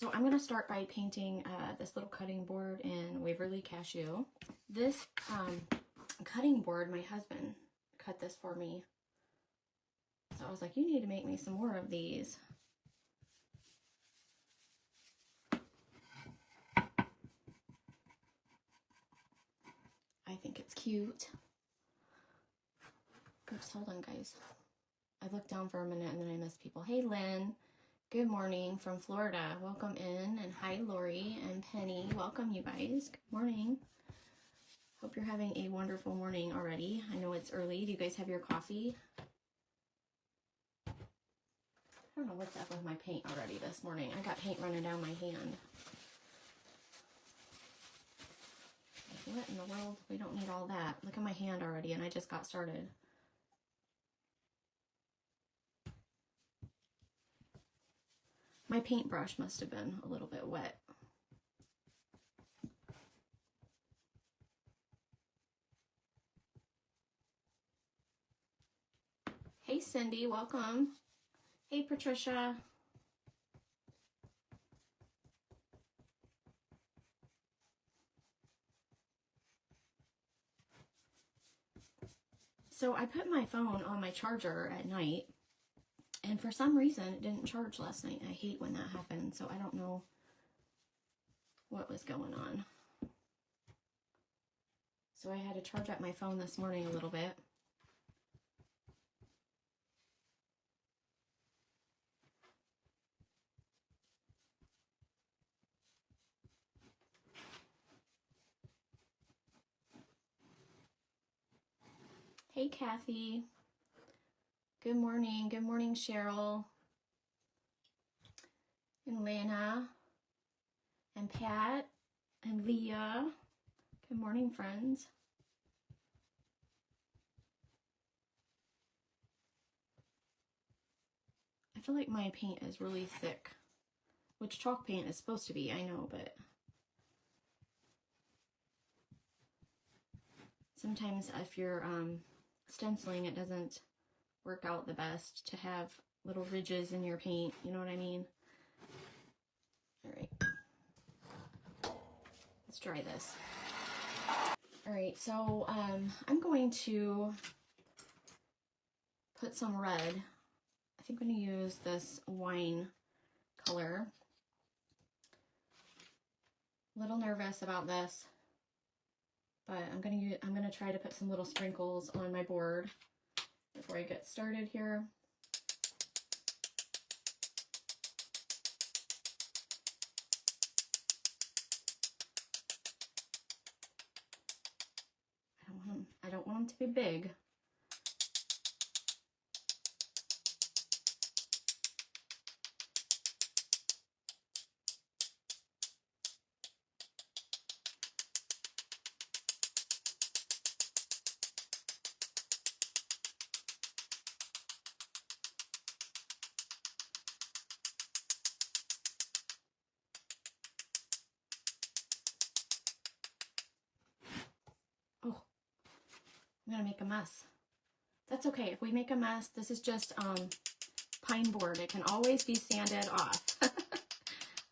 So I'm going to start by painting this little cutting board in Waverly Cashew. This cutting board, my husband cut this for me. So I was like, you need to make me some more of these. I think it's cute. Oops, hold on, guys. I looked down for a minute and then I missed people. Hey, Lynn. Good morning from Florida. Welcome in. And hi, Lori and Penny. Welcome, you guys. Good morning. Hope you're having a wonderful morning already. I know it's early. Do you guys have your coffee? I don't know what's up with my paint already this morning. I got paint running down my hand. What in the world? We don't need all that. Look at my hand already, and I just got started. My paintbrush must have been a little bit wet. Hey, Cindy, welcome. Hey, Patricia. So I put my phone on my charger at night, and for some reason it didn't charge last night. I hate when that happens, so I don't know what was going on. So I had to charge up my phone this morning a little bit. Hey, Kathy. Good morning. Good morning, Cheryl. And Lana. And Pat. And Leah. Good morning, friends. I feel like my paint is really thick, which chalk paint is supposed to be, I know, but sometimes if you're stenciling, it doesn't work out the best to have little ridges in your paint, you know what I mean? All right, let's try this. All right, so I'm going to put some red. I think I'm going to use this wine color. A little nervous about this, but I'm gonna try to put some little sprinkles on my board before I get started here. I don't want them to be big. Oh, I'm gonna make a mess. That's okay. If we make a mess, this is just pine board. It can always be sanded off.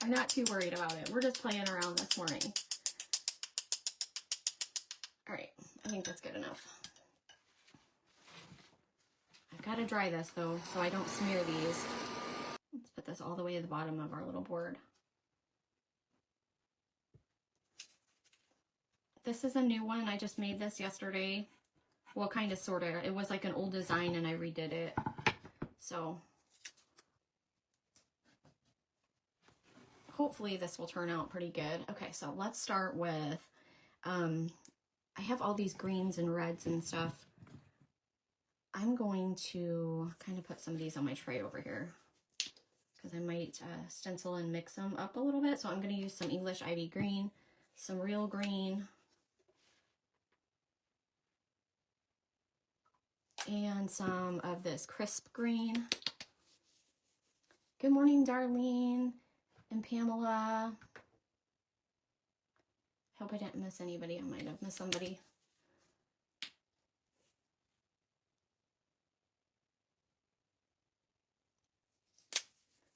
I'm not too worried about it. We're just playing around this morning. All right, I think that's good enough. I've got to dry this though, so I don't smear these. Let's put this all the way to the bottom of our little board. This is a new one. I just made this yesterday. Well, kind of, sort of. It was like an old design and I redid it. So hopefully this will turn out pretty good. Okay, so let's start with, I have all these greens and reds and stuff. I'm going to kind of put some of these on my tray over here because I might stencil and mix them up a little bit. So I'm going to use some English Ivy green, some real green, and some of this crisp green. Good morning, Darlene and Pamela. Hope I didn't miss anybody. I might have missed somebody.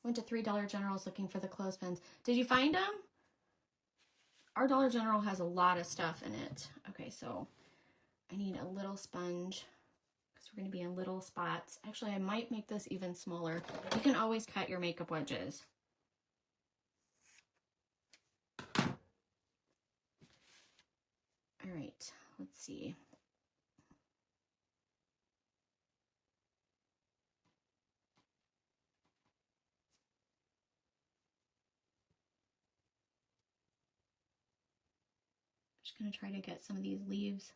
Went to 3 Dollar Generals looking for the clothespins. Did you find them? Our Dollar General has a lot of stuff in it. Okay, so I need a little sponge because we're going to be in little spots. Actually, I might make this even smaller. You can always cut your makeup wedges. All right, let's see. Just going to try to get some of these leaves.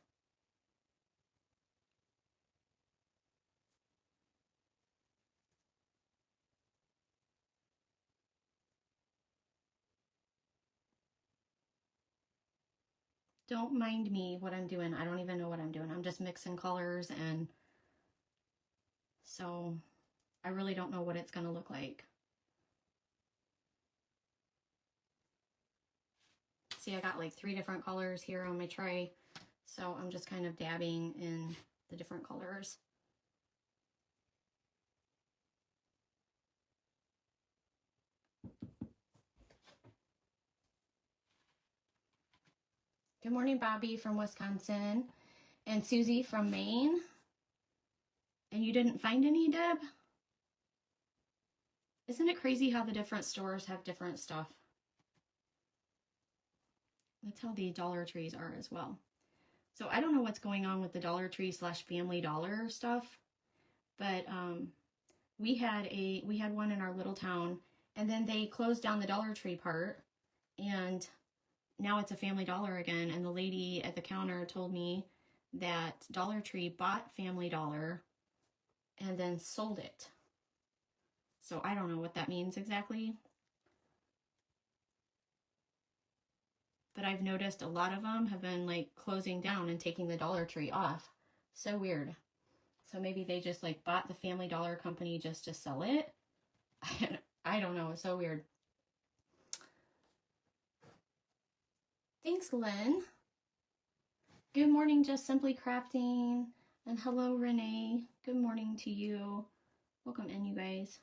Don't mind me what I'm doing. I don't even know what I'm doing. I'm just mixing colors, and so I really don't know what it's going to look like. See, I got like 3 different colors here on my tray, so I'm just kind of dabbing in the different colors. Good morning, Bobby from Wisconsin, and Susie from Maine. And you didn't find any, Deb? Isn't it crazy how the different stores have different stuff? That's how the Dollar Trees are as well. So I don't know what's going on with the Dollar Tree / Family Dollar stuff, but we had one in our little town, and then they closed down the Dollar Tree part, and now it's a Family Dollar again. And the lady at the counter told me that Dollar Tree bought Family Dollar and then sold it. So I don't know what that means exactly. But I've noticed a lot of them have been like closing down and taking the Dollar Tree off. So weird. So maybe they just like bought the Family Dollar company just to sell it. I don't know. It's so weird. Thanks, Lynn. Good morning, Just Simply Crafting. And hello, Renee. Good morning to you. Welcome in, you guys.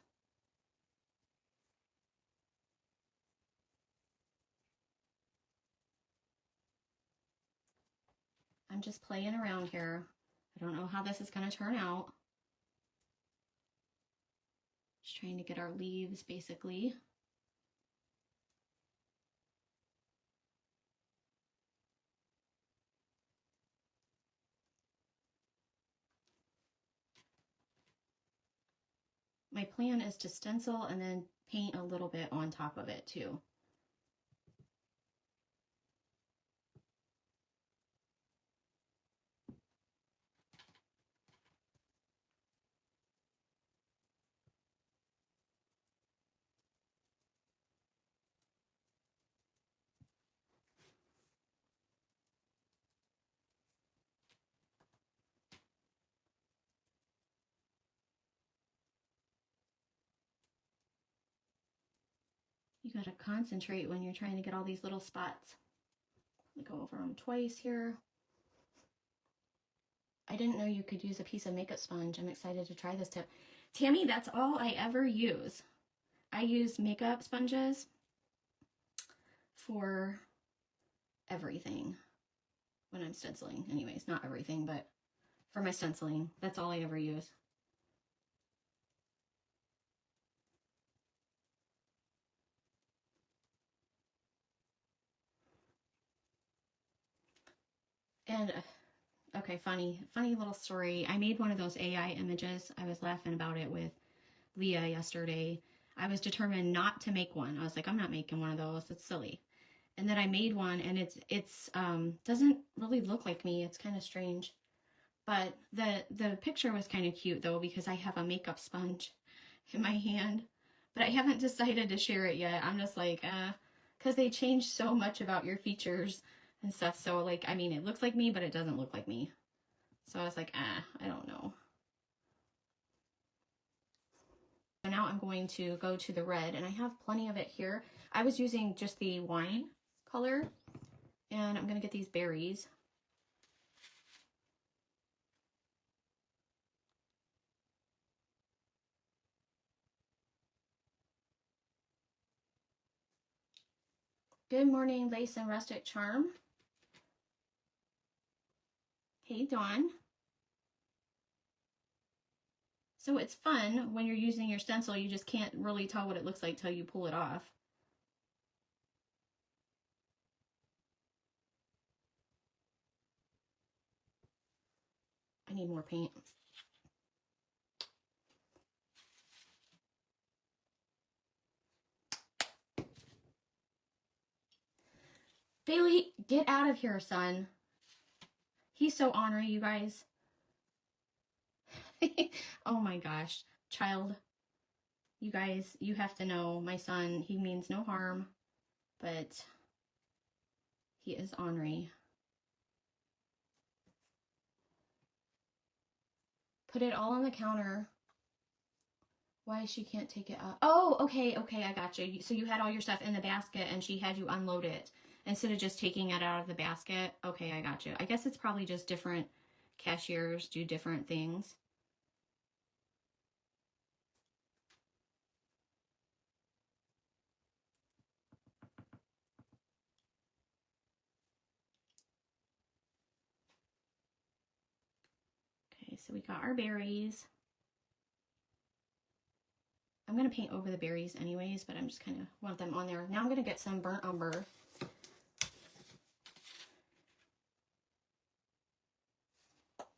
I'm just playing around here. I don't know how this is going to turn out. Just trying to get our leaves, basically. My plan is to stencil and then paint a little bit on top of it too. You gotta concentrate when you're trying to get all these little spots. Let me go over them twice here. I didn't know you could use a piece of makeup sponge. I'm excited to try this tip. Tammy, that's all I ever use. I use makeup sponges for everything when I'm stenciling. Anyways, not everything, but for my stenciling, that's all I ever use. And okay, funny little story. I made one of those AI images. I was laughing about it with Leah yesterday. I was determined not to make one. I was like, I'm not making one of those. It's silly. And then I made one, and it's doesn't really look like me. It's kind of strange. But the picture was kind of cute though, because I have a makeup sponge in my hand. But I haven't decided to share it yet. I'm just like, because they changed so much about your features and stuff. So like, I mean, it looks like me, but it doesn't look like me. So I was like, I don't know. So now I'm going to go to the red, and I have plenty of it here. I was using just the wine color, and I'm going to get these berries. Good morning, Lace and Rustic Charm. Hey, Dawn. So it's fun when you're using your stencil, you just can't really tell what it looks like till you pull it off. I need more paint. Bailey, get out of here, son. He's so ornery, you guys. Oh my gosh. Child, you guys, you have to know my son, he means no harm, but he is ornery. Put it all on the counter. Why she can't take it up? Oh, okay, I got you. So you had all your stuff in the basket and she had you unload it instead of just taking it out of the basket. Okay, I got you. I guess it's probably just different cashiers do different things. Okay, so we got our berries. I'm going to paint over the berries anyways, but I'm just kind of want them on there. Now I'm going to get some burnt umber.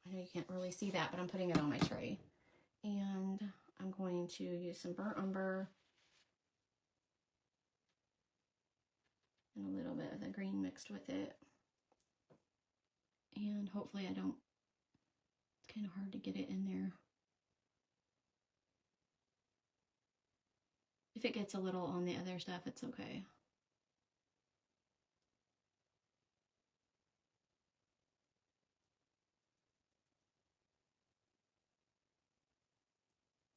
I know you can't really see that, but I'm putting it on my tray. And I'm going to use some burnt umber and a little bit of the green mixed with it. And hopefully I don't, it's kind of hard to get it in there. If it gets a little on the other stuff, it's okay.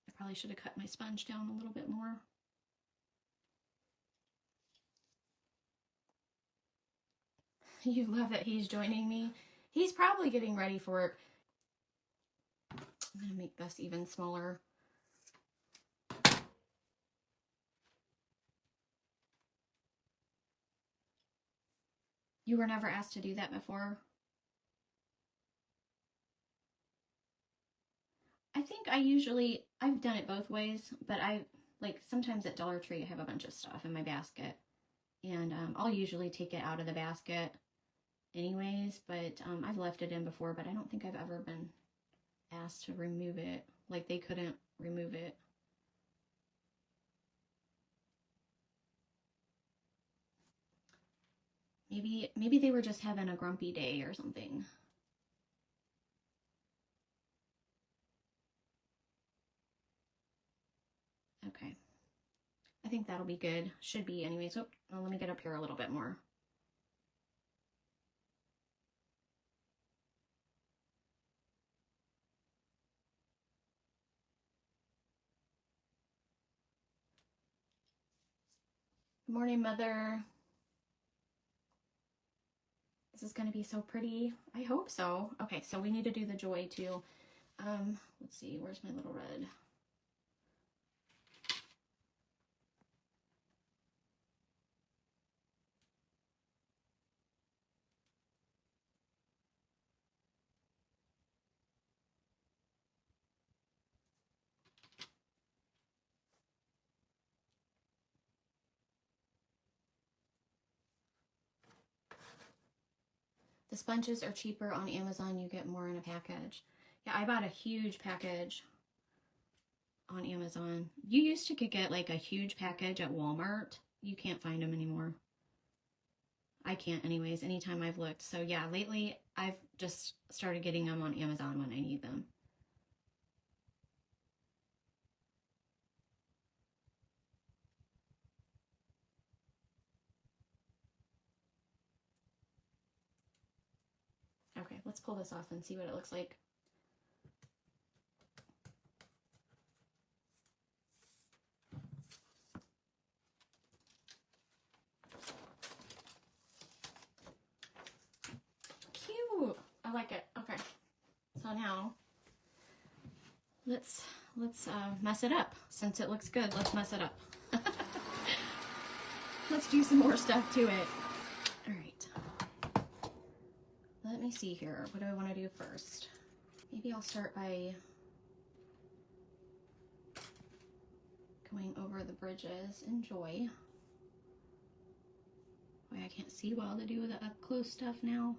I probably should have cut my sponge down a little bit more. You love that he's joining me. He's probably getting ready for it. I'm going to make this even smaller. You were never asked to do that before? I think I've done it both ways, but like sometimes at Dollar Tree I have a bunch of stuff in my basket. And I'll usually take it out of the basket anyways, but I've left it in before, but I don't think I've ever been asked to remove it. Like they couldn't remove it. Maybe they were just having a grumpy day or something. Okay. I think that'll be good. Should be anyways. Oh, well, let me get up here a little bit more. Good morning, Mother. This is going to be so pretty. I hope so. Okay, so we need to do the joy too. Let's see, where's my little red? The sponges are cheaper on Amazon. You get more in a package. Yeah, I bought a huge package on Amazon. You used to get like a huge package at Walmart. You can't find them anymore. I can't anyways, anytime I've looked. So yeah, lately I've just started getting them on Amazon when I need them. Okay, let's pull this off and see what it looks like. Cute. I like it. Okay. So now let's mess it up. Since it looks good, let's mess it up. Let's do some more stuff to it. All right. Let me see here. What do I want to do first? Maybe I'll start by going over the bridges in Joy. Boy, I can't see well to do the up close stuff now.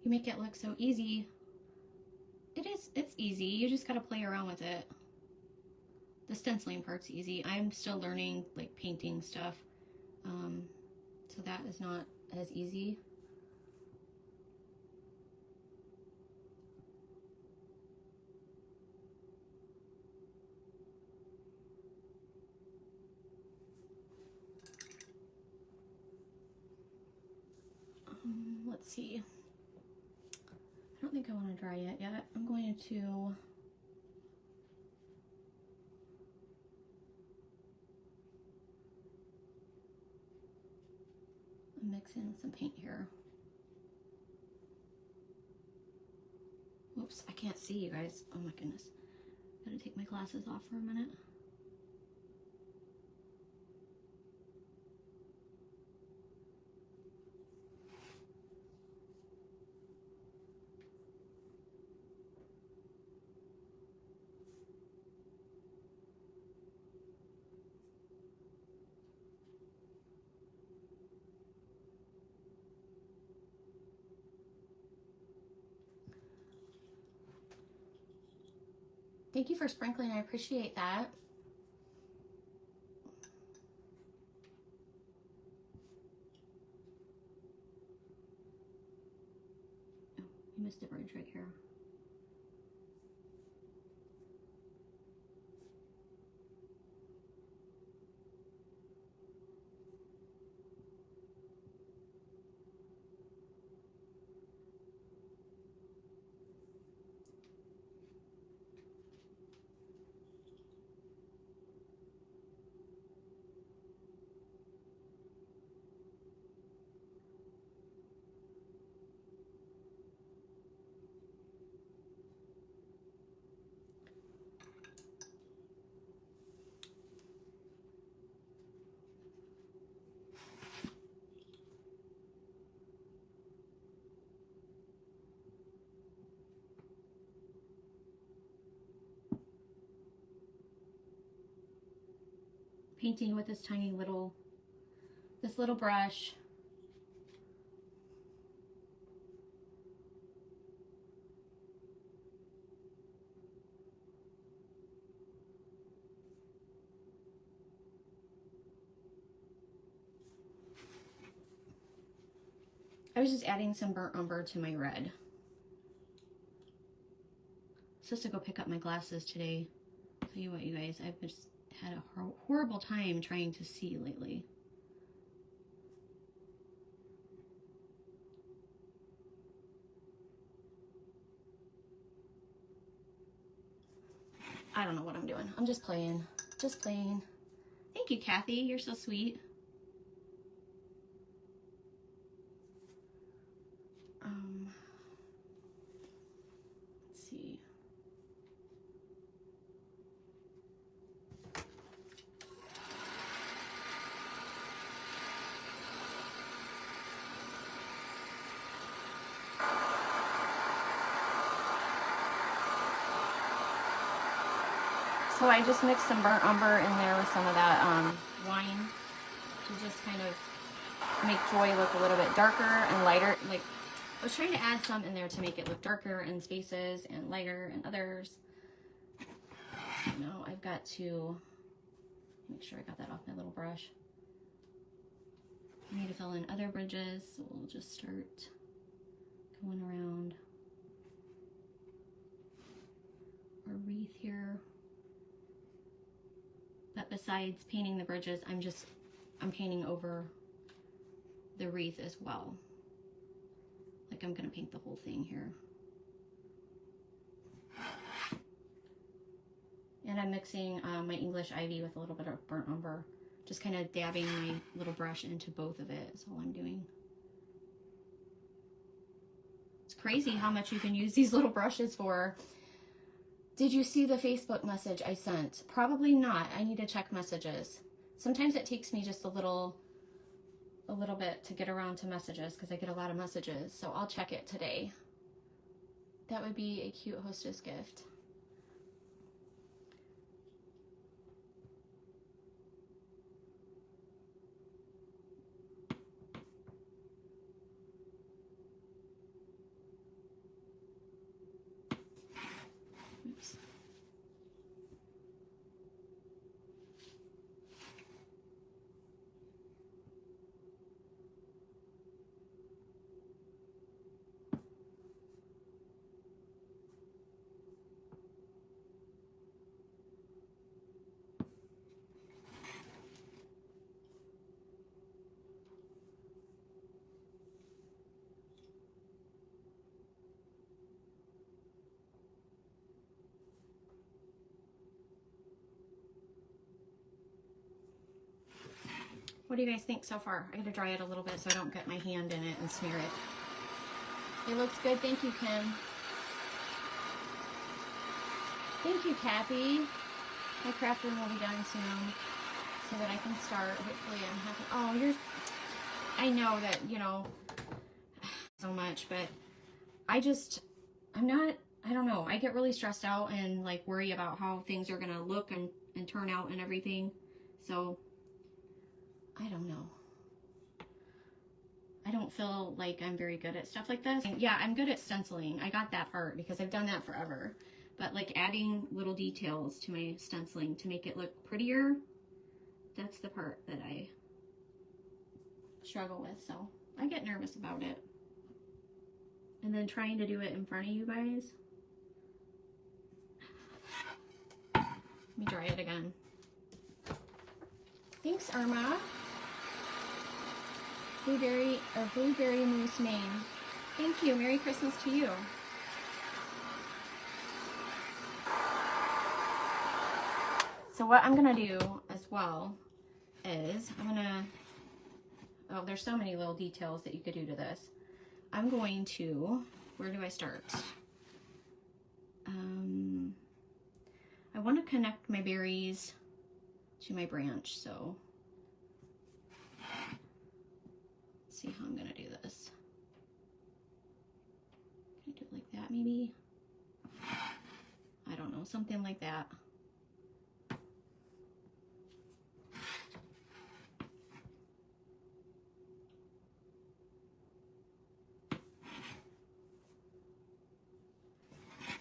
You make it look so easy. It's easy. You just gotta play around with it. The stenciling part's easy. I'm still learning like painting stuff. So that is not as easy. Let's see. I don't think I want to dry it yet. I'm going to mix in some paint here. Whoops, I can't see you guys. Oh my goodness. Gotta take my glasses off for a minute. Thank you for sprinkling. I appreciate that. Oh, you missed a bridge right here. Painting with this tiny little, this little brush. I was just adding some burnt umber to my red. I'm supposed to go pick up my glasses today. Tell you what, you guys, I've just had a horrible time trying to see lately. I don't know what I'm doing. I'm just playing. Just playing. Thank you, Kathy. You're so sweet. Let's see. So I just mixed some burnt umber in there with some of that wine to just kind of make Joy look a little bit darker and lighter. Like, I was trying to add some in there to make it look darker in spaces and lighter in others. So now I've got to make sure I got that off my little brush. I need to fill in other bridges, so we'll just start going around our wreath here. But besides painting the bridges, I'm painting over the wreath as well. Like I'm going to paint the whole thing here. And I'm mixing my English ivy with a little bit of burnt umber. Just kind of dabbing my little brush into both of it is all I'm doing. It's crazy how much you can use these little brushes for. Did you see the Facebook message I sent? Probably not. I need to check messages. Sometimes it takes me just a little bit to get around to messages because I get a lot of messages. So I'll check it today. That would be a cute hostess gift. Oops. What do you guys think so far? I gotta dry it a little bit so I don't get my hand in it and smear it. It looks good. Thank you, Kim. Thank you, Kathy. My craft room will be done soon so that I can start. Hopefully I'm happy. Oh, I know that, you know, so much, but I don't know. I get really stressed out and like worry about how things are gonna look and turn out and everything. So I don't know. I don't feel like I'm very good at stuff like this. And yeah, I'm good at stenciling. I got that part because I've done that forever. But like adding little details to my stenciling to make it look prettier, that's the part that I struggle with. So I get nervous about it. And then trying to do it in front of you guys. Let me dry it again. Thanks, Irma. Blueberry Moose Maine. Thank you. Merry Christmas to you. So what I'm gonna do as well is oh, there's so many little details that you could do to this. I'm going to, where do I start? I want to connect my berries to my branch, so let's see how I'm gonna do this. Can I do it like that maybe? I don't know, something like that.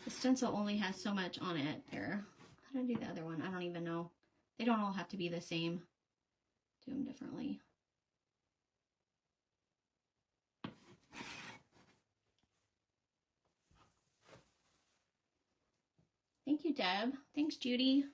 The stencil only has so much on it there. How do I do the other one? I don't even know. They don't all have to be the same. Do them differently. Thank you, Deb. Thanks, Judy.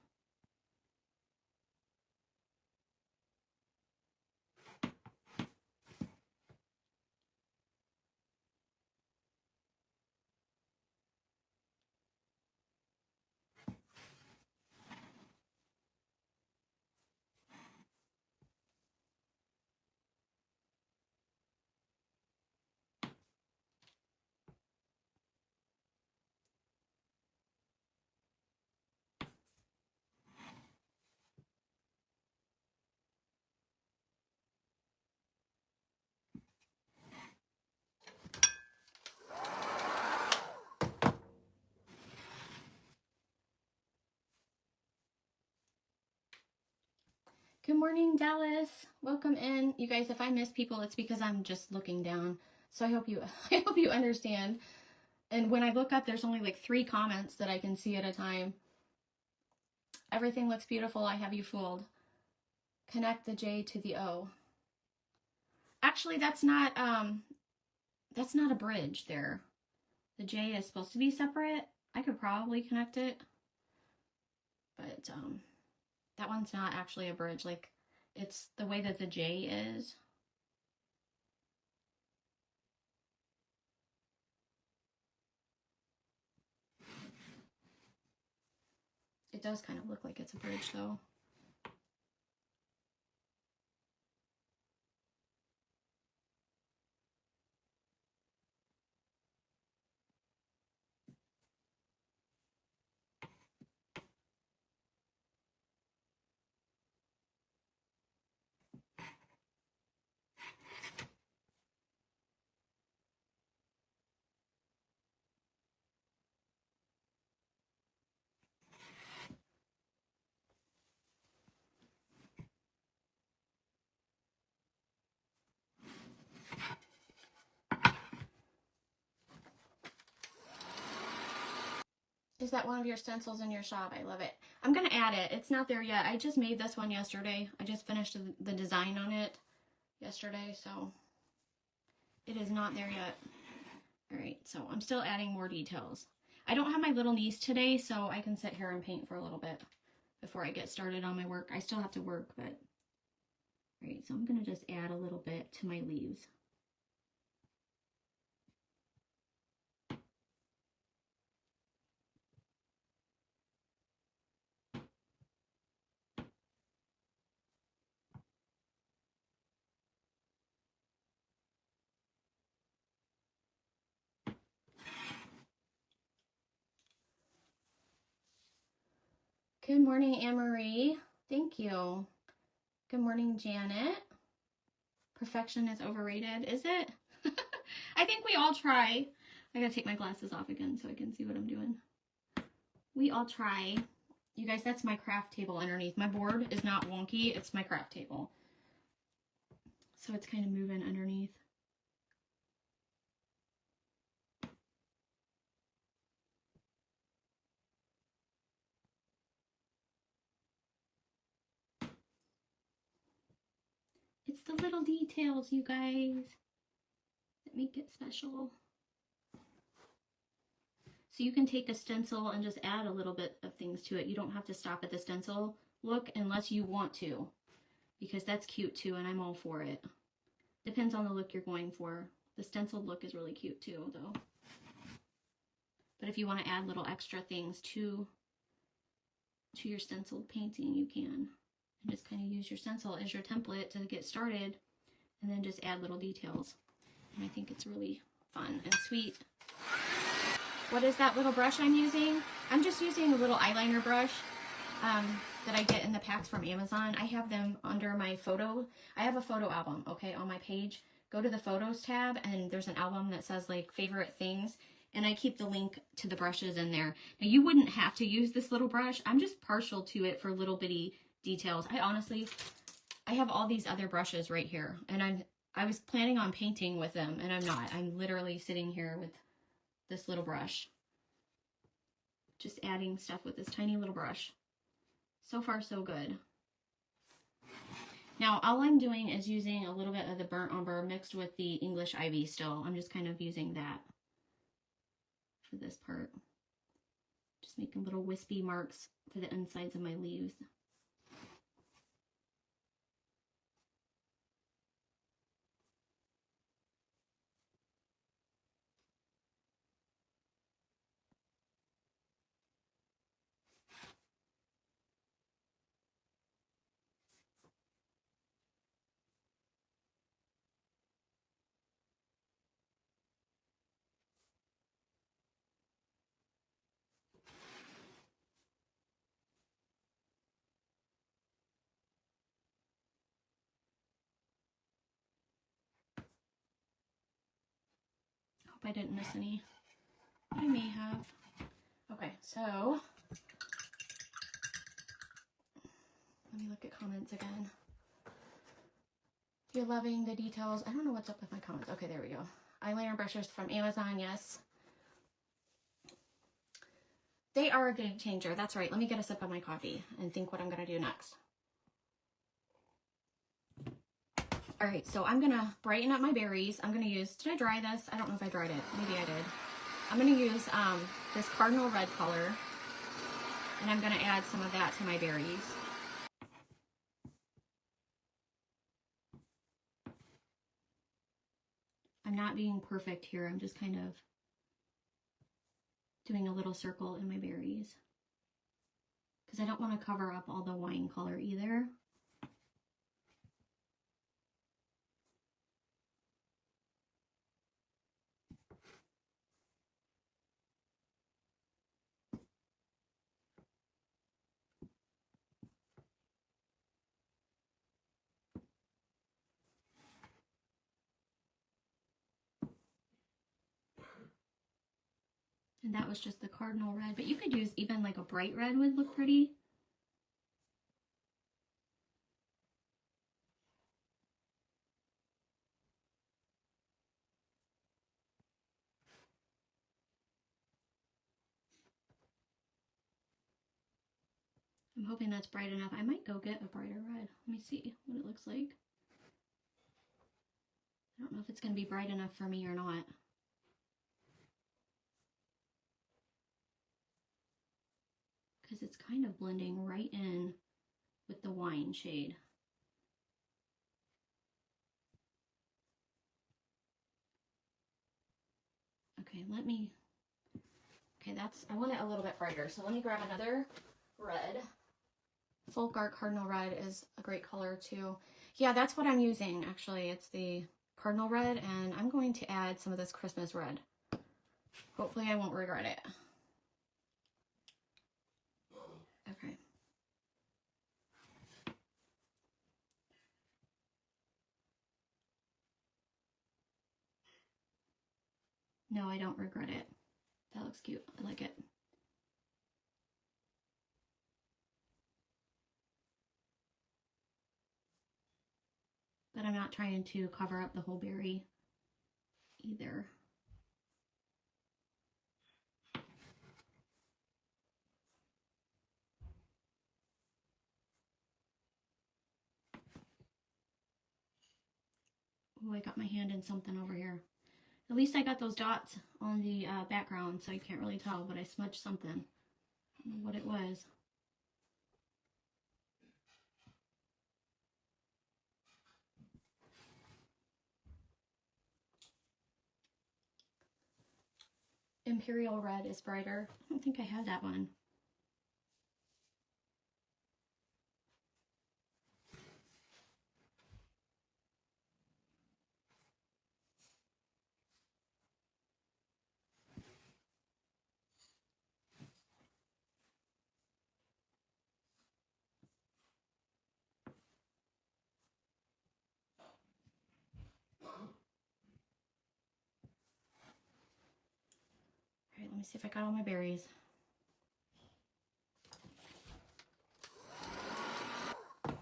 Good morning, Dallas. Welcome in. You guys, if I miss people, it's because I'm just looking down. So I hope you understand. And when I look up, there's only like 3 comments that I can see at a time. Everything looks beautiful. I have you fooled. Connect the J to the O. Actually, that's not a bridge there. The J is supposed to be separate. I could probably connect it. But that one's not actually a bridge. Like, it's the way that the J is. It does kind of look like it's a bridge though. Is that one of your stencils in your shop? I love it. I'm going to add it. It's not there yet. I just made this one yesterday. I just finished the design on it yesterday, so it is not there yet. All right, so I'm still adding more details. I don't have my little niece today, so I can sit here and paint for a little bit before I get started on my work. I still have to work, but all right, so I'm going to just add a little bit to my leaves. Good morning, Anne-Marie. Thank you. Good morning, Janet. Perfection is overrated, is it? I think we all try. I gotta take my glasses off again so I can see what I'm doing. We all try. You guys, that's my craft table underneath. My board is not wonky, it's my craft table. So it's kind of moving underneath. It's the little details, you guys, that make it special. So you can take a stencil and just add a little bit of things to it. You don't have to stop at the stencil look unless you want to, because that's cute too, and I'm all for it. Depends on the look you're going for. The stenciled look is really cute too, though. But if you want to add little extra things to your stenciled painting, you can. And just kind of use your stencil as your template to get started, and then just add little details. And I think it's really fun and sweet. What is that little brush I'm using? I'm just using a little eyeliner brush that I get in the packs from Amazon. I have them under my photo. I have a photo album, okay, on my page. Go to the photos tab, and there's an album that says like favorite things, and I keep the link to the brushes in there. Now you wouldn't have to use this little brush. I'm just partial to it for little bitty details. I have all these other brushes right here, and I was planning on painting with them, and I'm not. I'm literally sitting here with this little brush, just adding stuff with this tiny little brush. So far, so good. Now, all I'm doing is using a little bit of the burnt umber mixed with the English ivy still. I'm just kind of using that for this part. Just making little wispy marks for the insides of my leaves. I didn't miss any. I may have. Okay, so let me look at comments again. If you're loving the details, I don't know what's up with my comments. Okay, there we go. Eyeliner brushes from Amazon, yes. They are a game changer. That's right. Let me get a sip of my coffee and think what I'm going to do next. All right, so I'm going to brighten up my berries. I'm going to use, did I dry this? I don't know if I dried it. Maybe I did. I'm going to use this cardinal red color, and I'm going to add some of that to my berries. I'm not being perfect here. I'm just kind of doing a little circle in my berries because I don't want to cover up all the wine color either. And that was just the cardinal red, but you could use even like a bright red would look pretty. I'm hoping that's bright enough. I might go get a brighter red. Let me see what it looks like. I don't know if it's going to be bright enough for me or not. Because it's kind of blending right in with the wine shade. Okay, I want it a little bit brighter, so let me grab another red. Folk Art Cardinal Red is a great color too. Yeah, that's what I'm using actually. It's the Cardinal Red, and I'm going to add some of this Christmas red. Hopefully I won't regret it. Okay. No, I don't regret it. That looks cute. I like it. But I'm not trying to cover up the whole berry either. Oh, I got my hand in something over here. At least I got those dots on the background, so you can't really tell, but I smudged something. I don't know what it was. Imperial Red is brighter. I don't think I had that one. All right, let me see if I got all my berries. All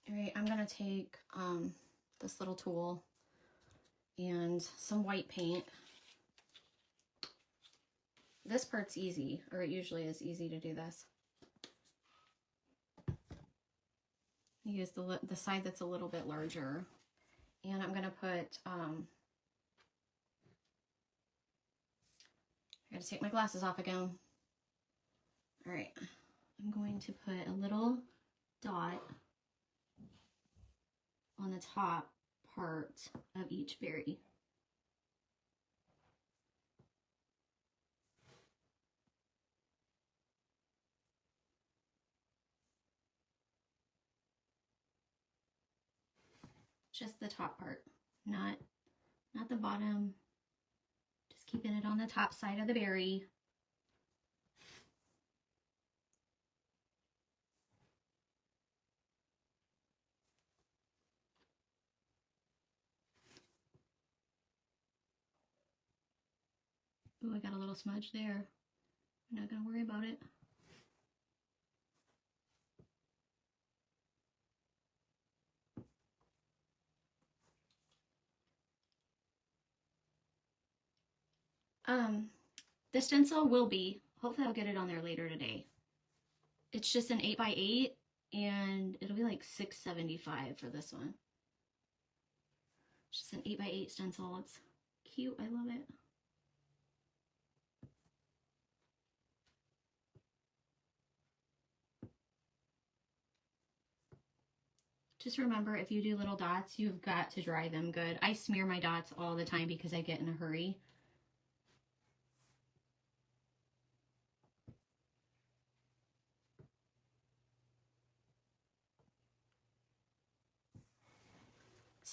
right, I'm gonna take this little tool and some white paint. This part's easy, or it usually is easy to do this. Use the side that's a little bit larger, and I'm gonna put I gotta take my glasses off again. All right, I'm going to put a little dot on the top part of each berry. Just the top part, not the bottom. Just keeping it on the top side of the berry. Oh, I got a little smudge there. I'm not gonna worry about it. The stencil will be, hopefully I'll get it on there later today. It's just an 8x8 and it'll be like $6.75 for this one. It's just an 8x8 stencil. It's cute, I love it. Just remember, if you do little dots, you've got to dry them good. I smear my dots all the time because I get in a hurry.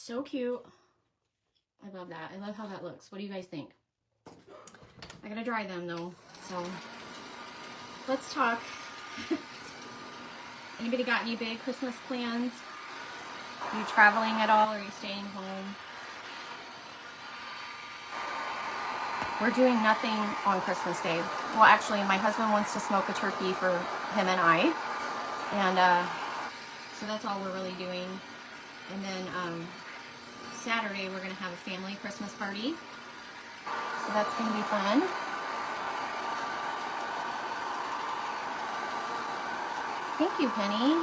So cute. I love that. I love how that looks. What do you guys think? I gotta dry them though, so let's talk. Anybody got any big Christmas plans? Are you traveling at all? Or are you staying home? We're doing nothing on Christmas Day. Well, actually, my husband wants to smoke a turkey for him and I. And so that's all we're really doing. And then Saturday, we're going to have a family Christmas party. So that's going to be fun. Thank you, Penny.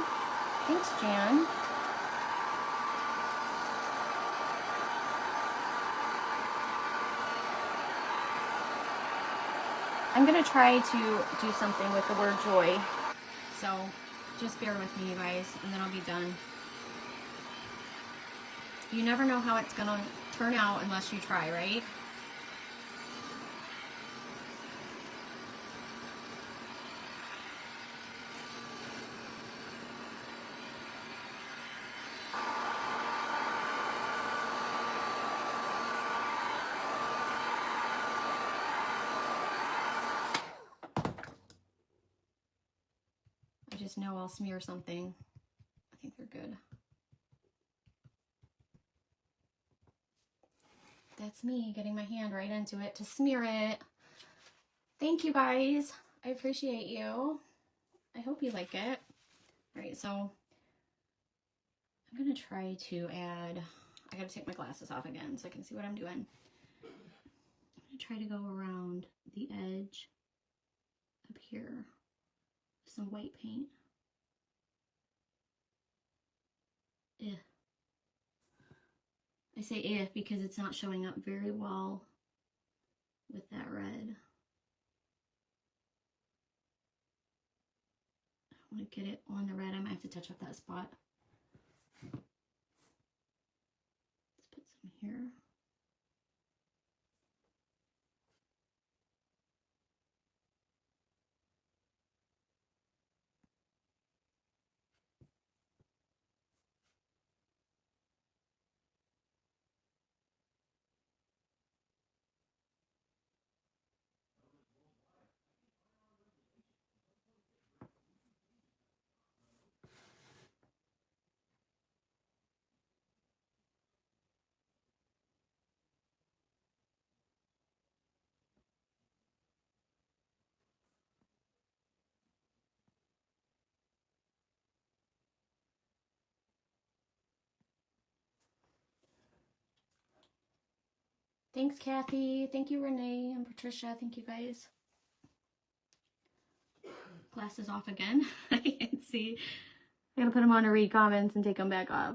Thanks, Jan. I'm going to try to do something with the word joy. So just bear with me, you guys, and then I'll be done. You never know how it's going to turn out unless you try, right? I just know I'll smear something. I think they're good. That's me getting my hand right into it to smear it. Thank you guys. I appreciate you. I hope you like it. All right, so I'm gonna try to add, I gotta take my glasses off again so I can see what I'm doing. I'm gonna try to go around the edge up here with some white paint. I say if because it's not showing up very well with that red. I want to get it on the red. I might have to touch up that spot. Let's put some here. Thanks, Kathy. Thank you, Renee and Patricia. Thank you, guys. Glasses off again. I can't see. I gotta put them on to read comments and take them back off.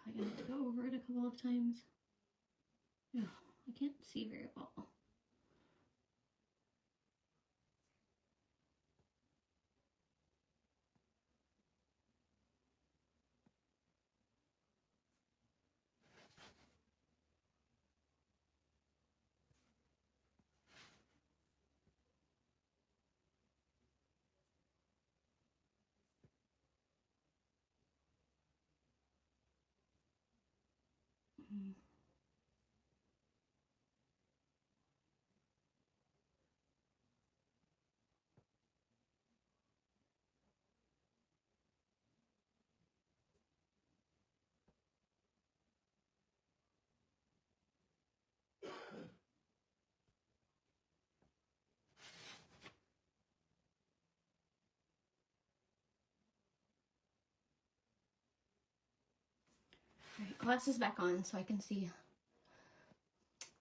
Probably gonna have to go over it a couple of times. Oh, I can't see very well. All right, glasses back on so I can see.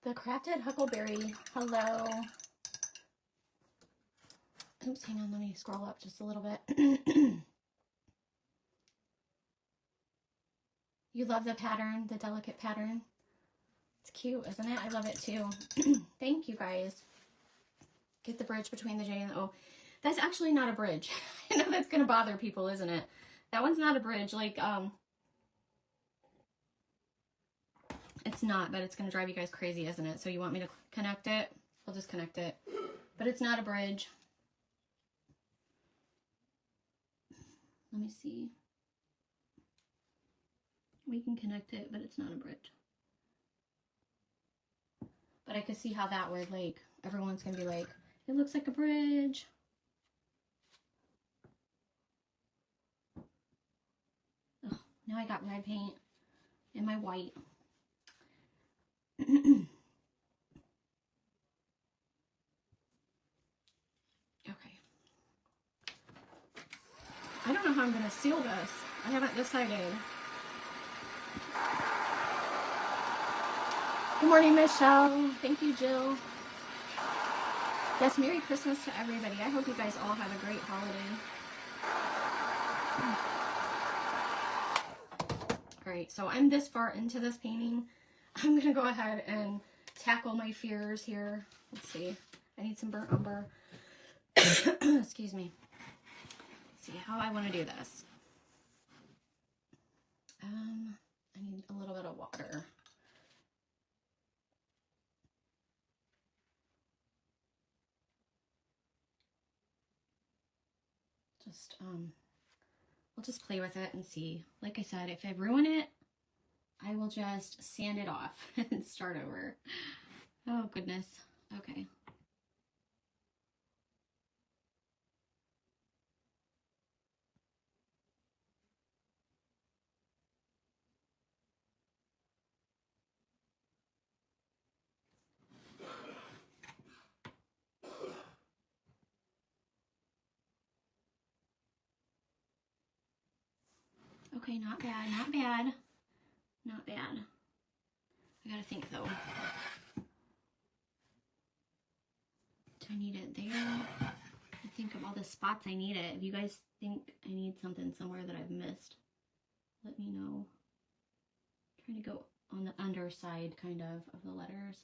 The Crafted Huckleberry. Hello. Oops, hang on. Let me scroll up just a little bit. You love the pattern, the delicate pattern. It's cute, isn't it? I love it too. Thank you, guys. Get the bridge between the J and the O. That's actually not a bridge. I know that's going to bother people, isn't it? That one's not a bridge. Like, it's not, but it's going to drive you guys crazy, isn't it? So you want me to connect it? I'll just connect it. But it's not a bridge. Let me see. We can connect it, but it's not a bridge. But I could see how that would, like, everyone's going to be like, it looks like a bridge. Ugh, now I got red paint in my white. Okay. I don't know how I'm going to seal this. I haven't decided. Good morning, Michelle. Thank you, Jill. Yes, Merry Christmas to everybody. I hope you guys all have a great holiday. All right, so I'm this far into this painting. I'm going to go ahead and tackle my fears here. Let's see. I need some burnt umber. Excuse me. Let's see how I want to do this. I need a little bit of water. We'll just play with it and see. Like I said, if I ruin it, I will just sand it off and start over. Oh, goodness. Okay. Okay, not bad, not bad. Not bad. I gotta think though. Do I need it there? I think of all the spots I need it. If you guys think I need something somewhere that I've missed, let me know. I'm trying to go on the underside kind of the letters.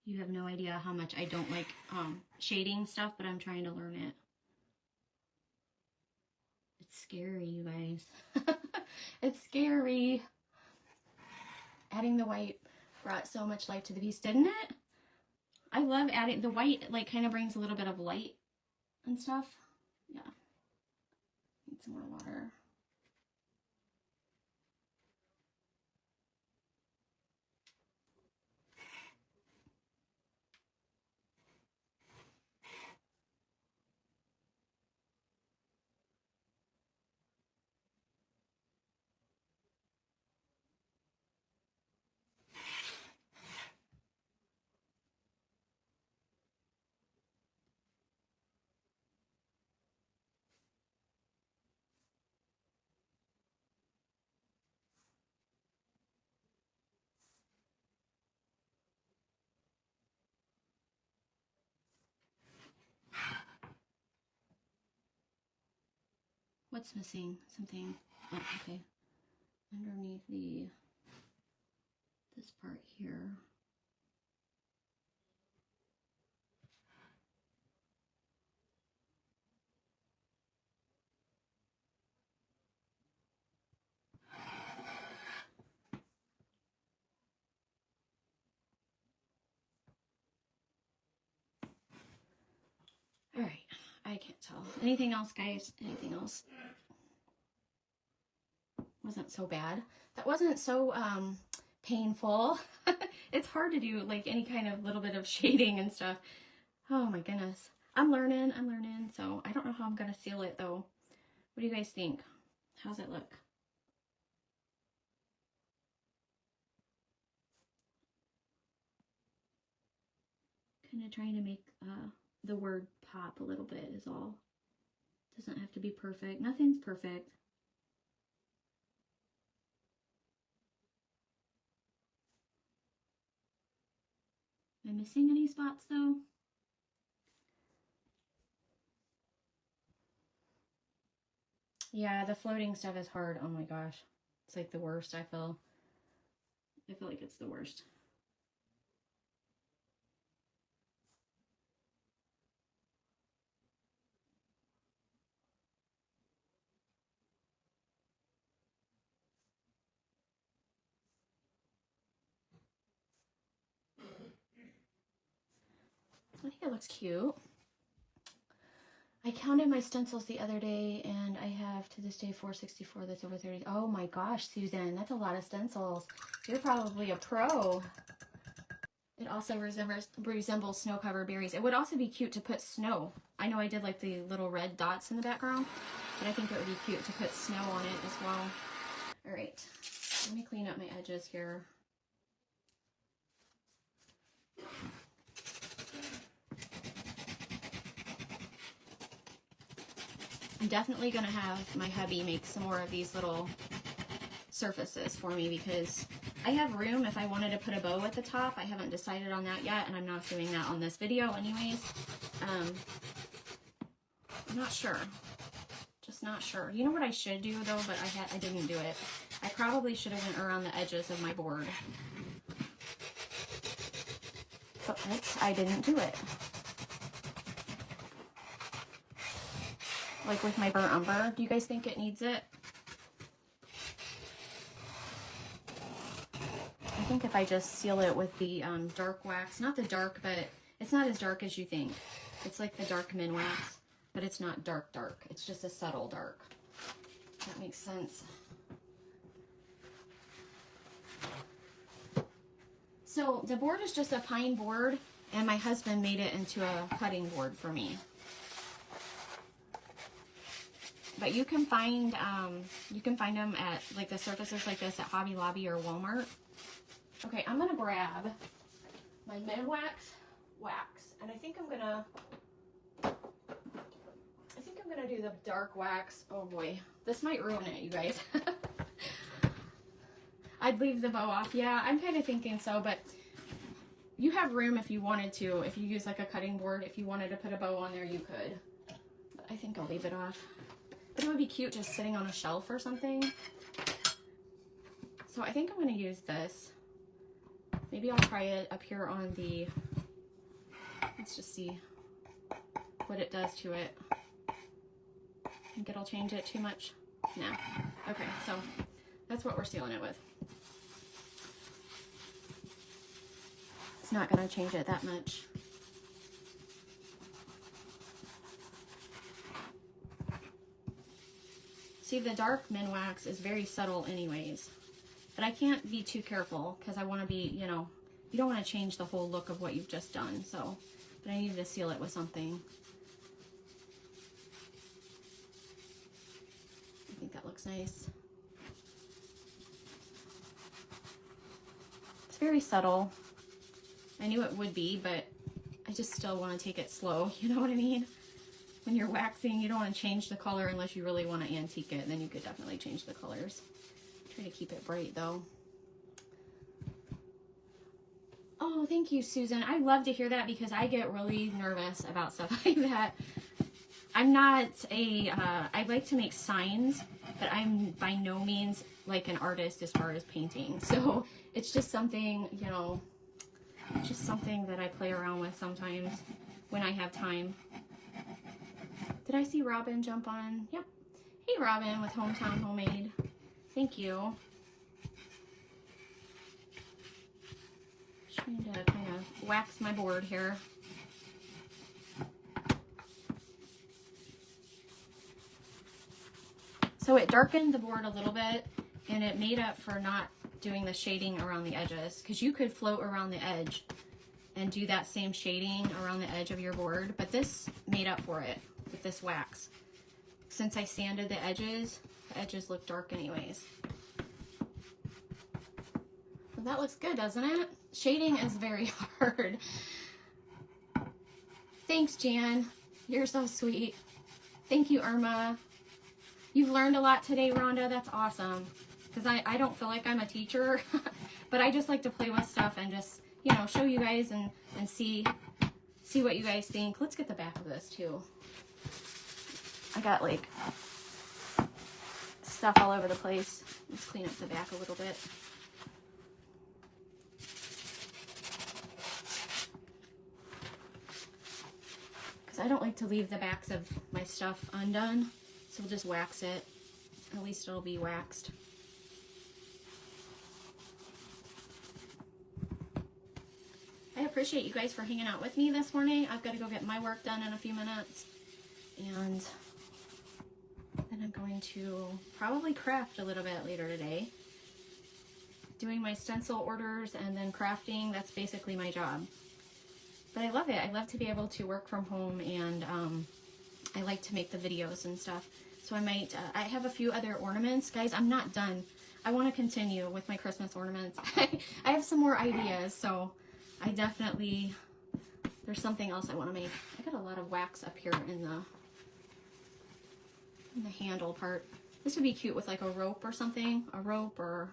You have no idea how much I don't like shading stuff, but I'm trying to learn it. It's scary, you guys. It's scary. Adding the white brought so much life to the piece, didn't it? I love adding the white, like kind of brings a little bit of light and stuff. Yeah. Need some more water. What's missing? Something. Oh, okay. Underneath this part here. All right. I can't tell. Anything else, guys? Anything else? Wasn't so bad. That wasn't so painful. It's hard to do like any kind of little bit of shading and stuff. Oh my goodness. I'm learning. So I don't know how I'm going to seal it though. What do you guys think? How's it look? Kind of trying to make the word pop a little bit is all. Doesn't have to be perfect. Nothing's perfect. Am I missing any spots though? Yeah, the floating stuff is hard. Oh my gosh. It's like the worst, I feel. I feel like it's the worst. I think it looks cute. I counted my stencils the other day and I have to this day 464. That's over 30. Oh my gosh, Susan, that's a lot of stencils. You're probably a pro. It also resembles snow-covered berries. It would also be cute to put snow. I know I did like the little red dots in the background, but I think it would be cute to put snow on it as well. All right, let me clean up my edges here. I'm definitely gonna have my hubby make some more of these little surfaces for me because I have room if I wanted to put a bow at the top. I haven't decided on that yet, and I'm not doing that on this video anyways. I'm not sure. Just not sure. You know what I should do though, but I didn't do it. I probably should have went around the edges of my board. But I didn't do it. Like with my burnt umber. Do you guys think it needs it? I think if I just seal it with the dark wax, not the dark, but it's not as dark as you think. It's like the dark min wax, but it's not dark dark. It's just a subtle dark. That makes sense. So the board is just a pine board, and my husband made it into a cutting board for me. But you can find them at like the surfaces like this at Hobby Lobby or Walmart. Okay, I'm gonna grab my min wax, and I think I'm gonna do the dark wax. Oh boy, this might ruin it, you guys. I'd leave the bow off. Yeah, I'm kind of thinking so, but you have room if you wanted to. If you use like a cutting board, if you wanted to put a bow on there, you could. But I think I'll leave it off. But it would be cute just sitting on a shelf or something. So I think I'm going to use this. Maybe I'll try it up here on the, let's just see what it does to it. Think it'll change it too much? No. Okay, so that's what we're sealing it with. It's not going to change it that much. See, the dark min wax is very subtle anyways, but I can't be too careful because I want to be, you know, you don't want to change the whole look of what you've just done. So, but I needed to seal it with something. I think that looks nice. It's very subtle. I knew it would be, but I just still want to take it slow. You know what I mean? When you're waxing, you don't want to change the color unless you really want to antique it. Then you could definitely change the colors. Try to keep it bright though. Oh, thank you, Susan. I love to hear that because I get really nervous about stuff like that. I'm not a, I like to make signs, but I'm by no means like an artist as far as painting. So it's just something, you know, just something that I play around with sometimes when I have time. Did I see Robin jump on? Yep. Hey, Robin with Hometown Homemade. Thank you. Trying to kind of wax my board here. So it darkened the board a little bit, and it made up for not doing the shading around the edges, because you could float around the edge and do that same shading around the edge of your board, but this made up for it with this wax. Since I sanded the edges look dark anyways. Well, that looks good, doesn't it? Shading is very hard. Thanks, Jan. You're so sweet. Thank you, Irma. You've learned a lot today, Rhonda. That's awesome. Because I don't feel like I'm a teacher, but I just like to play with stuff and just, you know, show you guys and see what you guys think. Let's get the back of this too. I got like stuff all over the place. Let's clean up the back a little bit. Because I don't like to leave the backs of my stuff undone, so we'll just wax it. At least it'll be waxed. I appreciate you guys for hanging out with me this morning. I've got to go get my work done in a few minutes. And then I'm going to probably craft a little bit later today. Doing my stencil orders and then crafting, that's basically my job. But I love it. I love to be able to work from home, and I like to make the videos and stuff. So I might, I have a few other ornaments. Guys, I'm not done. I want to continue with my Christmas ornaments. I have some more ideas, so I definitely, there's something else I want to make. I got a lot of wax up here in the handle part. This would be cute with like a rope or something, a rope or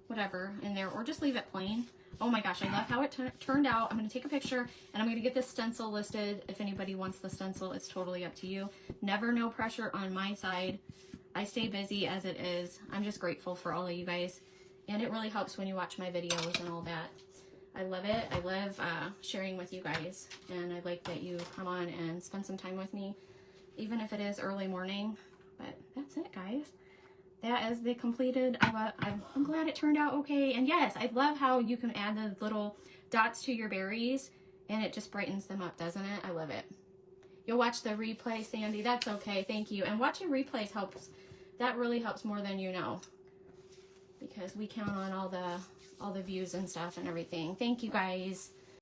whatever in there, or just leave it plain. Oh my gosh, I love how it turned out. I'm going to take a picture and I'm going to get this stencil listed. If anybody wants the stencil, it's totally up to you. Never no pressure on my side. I stay busy as it is. I'm just grateful for all of you guys, and it really helps when you watch my videos and all that. I love it. I love sharing with you guys, and I like that you come on and spend some time with me, even if it is early morning. But that's it, guys. That is the completed. I'm glad it turned out okay. And yes, I love how you can add the little dots to your berries, and it just brightens them up, doesn't it? I love it. You'll watch the replay, Sandy. That's okay. Thank you. And watching replays helps. That really helps more than you know, because we count on all the views and stuff and everything. Thank you, guys.